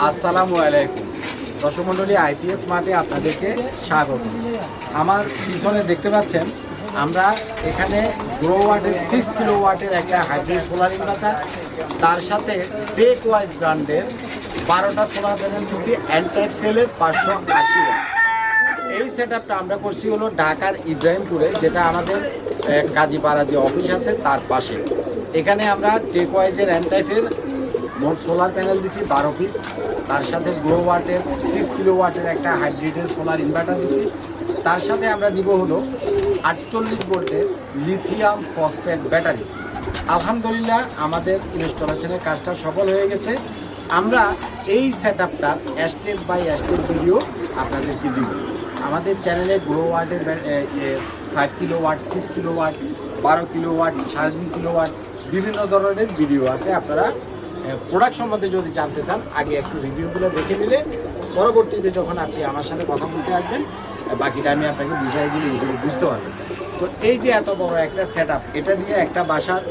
আসসালামু আলাইকুম দর্শক মণ্ডলী, আইপিএস মাঠে আপনাদেরকে স্বাগত। আমার পিছনে দেখতে পাচ্ছেন আমরা এখানে গ্রো ওয়াটের 6 কিলোওয়াটের একটা হাইব্রিড সোলার ইনভার্টার, তার সাথে টেক ওয়াইজ ব্র্যান্ডের 12টা সোলার প্যানেল দিচ্ছি টাইপ সেলের 580 ওয়াট। এই সেট আপটা আমরা করছি হলো ঢাকার ইব্রাহিমপুরে, যেটা আমাদের কাজীপাড়া যে অফিস আছে তার পাশে। এখানে আমরা টেক ওয়াইজের টাইপের মোট সোলার প্যানেল দিছি 12 পিস, তার সাথে গ্রো ওয়াটের 6 কিলোওয়াটের একটা হাইব্রিডের সোলার ইনভার্টার দিছি। তার সাথে আমরা দিব হলো 48 ভোল্টের লিথিয়াম ফসফেট ব্যাটারি। আলহামদুলিল্লাহ আমাদের ইনস্টলেশনের কাজটা সফল হয়ে গেছে। আমরা এই সেট আপটার স্টেপ বাই স্টেপ ভিডিও আপনাদেরকে দিব। আমাদের চ্যানেলে গ্রো ওয়াটের 5 কিলোওয়াট, 6 কিলোওয়াট, 12 কিলোওয়াট, 3.5 কিলোওয়াট বিভিন্ন ধরনের ভিডিও আছে। আপনারা প্রোডাক্ট সম্বন্ধে যদি জানতে চান আগে একটু রিভিউগুলো দেখে নিলে পরবর্তীতে যখন আপনি আমার সাথে কথা বলতে আসবেন বাকিটা আমি আপনাকে বুঝাই দিলে ইজিলি বুঝতে পারবেন। তো এই যে এত বড় একটা সেট আপ, এটা দিয়ে একটা বাসার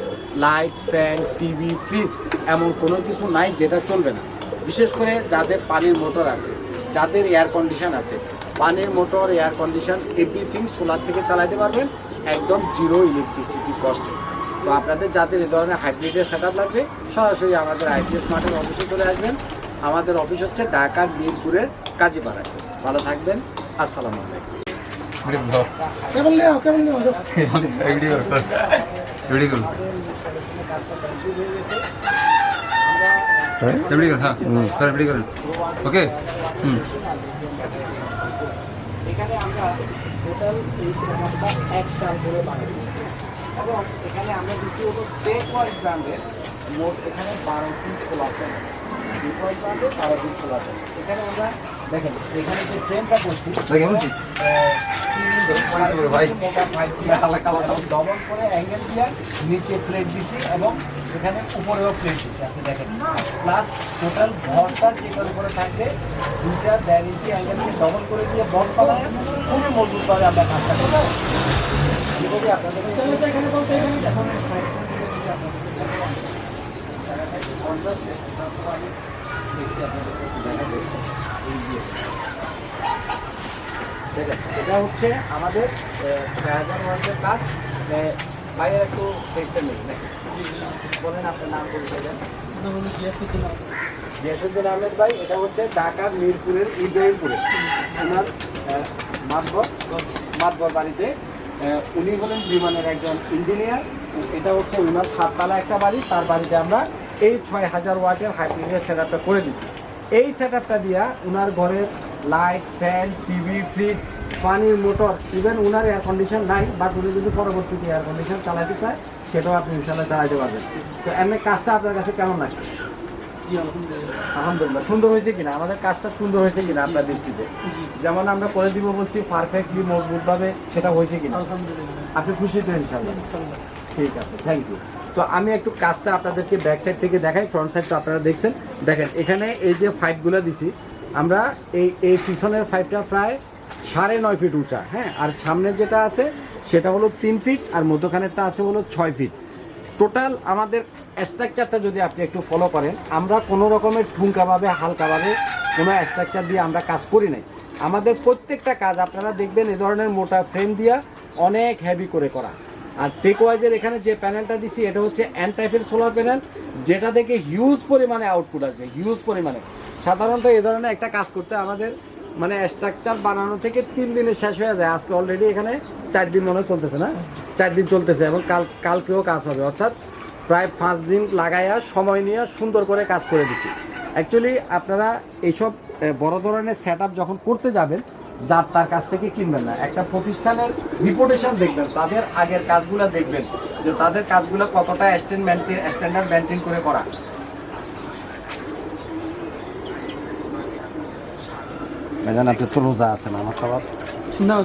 লাইট, ফ্যান, টিভি, ফ্রিজ এমন কোনো কিছু নাই যেটা চলবে না। বিশেষ করে যাদের পানির মোটর আছে, যাদের এয়ার কন্ডিশন আছে, পানির motor, air condition everything solar থেকে চালাতে পারবেন একদম জিরো ইলেকট্রিসিটি কস্টে। তো আপনাদের যাদের এই ধরনের হাইব্রিডের সেট আপ লাগবে সরাসরি আমাদের আইপিএস মাঠের অফিসে চলে আসবেন। আমাদের অফিস হচ্ছে ঢাকার মিরপুরের কাজীপাড়ায়। ভালো থাকবেন, আসসালামু আলাইকুম। এখানে আমরা টোটাল এই সেট আপটা এক সাল করে বানিয়েছি এবং এখানে আমরা দিচ্ছি হলো টেক ওয়াইজ ব্র্যান্ডের মোট এখানে 12 piece solar panel. Tech wise ব্র্যান্ডের 12 পিস সোলার প্যানেল। এখানে আমরা দেখেন এখানে যে ফ্রেমটা করছি ডবল করে অ্যাঙ্গেল দিয়ে নিচে প্লেট দিছি এবং এখানে উপরেও প্লেট দিছি। আপনি দেখেন প্লাস টোটাল ভরটা যেটার উপরে থাকবে 2.5 ইঞ্চি অ্যাঙ্গেলকে ডবল করে দিয়ে বল পালায় খুবই মজবুতভাবে আমরা কাজটা করবো। এটা হচ্ছে আমাদের 6000 ওয়াটের কাজ। ভাইয়ের একটু ফেসটা নেই নাকি বলেন, আপনার নাম পরিচয় দেন। জিয়াসুদ্দিন আহমেদ ভাই, এটা হচ্ছে ঢাকার মিরপুরের ইব্রাহিমপুরে ওনার মাতবর বাড়িতে। উনি হলেন বিমানের একজন ইঞ্জিনিয়ার। এটা হচ্ছে ওনার 7 তলা একটা বাড়ি, তার বাড়িতে আমরা এই 6000 ওয়াটের হাইব্রিডের সেট আপটা করে দিচ্ছি। এই সেট আপটা দিয়া ওনার ঘরের লাইট, ফ্যান, টিভি, ফ্রিজ, পানির মোটর, ইভেন ওনার এয়ার কন্ডিশন নাই, বাট উনি যদি পরবর্তীতে এয়ার কন্ডিশন চালাতে চায় সেটাও আপনি ইনশাল্লাহ চালাতে পারবেন। তো এমনি কাজটা আপনার কাছে কেমন লাগছে? আলহামদুলিল্লাহ সুন্দর হয়েছে কিনা, আমাদের কাজটা সুন্দর হয়েছে কিনা আপনার দৃষ্টিতে? যেমন আমরা করে দিব বলছি পারফেক্টলি মজবুতভাবে, সেটা হয়েছে কিনা? আপনি খুশি তো? ইনশাল্লাহ ঠিক আছে, থ্যাংক ইউ। তো আমি একটু কাজটা আপনাদেরকে ব্যাক সাইড থেকে দেখাই। ফ্রন্ট সাইড তো আপনারা দেখছেন। দেখেন এখানে এই যে পাইপগুলো দিছি আমরা, এই পিছনের পাইপটা প্রায় 9.5 ফিট উঁচা, হ্যাঁ, আর সামনের যেটা আছে সেটা হলো 3 ফিট আর মধ্যখানেরটা আছে হলো 6 ফিট। টোটাল আমাদের স্ট্রাকচারটা যদি আপনি একটু ফলো করেন, আমরা কোনো রকমের ঠুনকাভাবে হালকাভাবে কোনো স্ট্রাকচার দিয়ে আমরা কাজ করি নাই। আমাদের প্রত্যেকটা কাজ আপনারা দেখবেন এ ধরনের মোটা ফ্রেম দিয়া অনেক হেভি করে করা। আর টেক ওয়াইজের এখানে যে প্যানেলটা দিছি এটা হচ্ছে টাইপের সোলার প্যানেল, যেটা থেকে হিউজ পরিমাণে আউটপুট আসবে, হিউজ পরিমাণে। সাধারণত এ ধরনের একটা কাজ করতে আমাদের মানে স্ট্রাকচার বানানো থেকে 3 দিনে শেষ হয়ে যায়। আজকে অলরেডি এখানে 4 দিন মনে চলতেছে, না 4 দিন চলতেছে এবং কালকেও কাজ হবে, অর্থাৎ প্রায় 5 দিন লাগাইয়া সময় নিয়ে সুন্দর করে কাজ করে দিচ্ছি। অ্যাকচুয়ালি আপনারা এইসব বড় ধরনের সেট আপ যখন করতে যাবেন, যার তার কাছ থেকে কিনবেন না, একটা প্রতিষ্ঠানের রিপুটেশন দেখবেন, তাদের আগের কাজগুলো দেখবেন যে তাদের কাজগুলো কতটা স্ট্যান্ডার্ড মেনটেন করে করা। আপনার তো রোজা আছে না? আমার খাবার না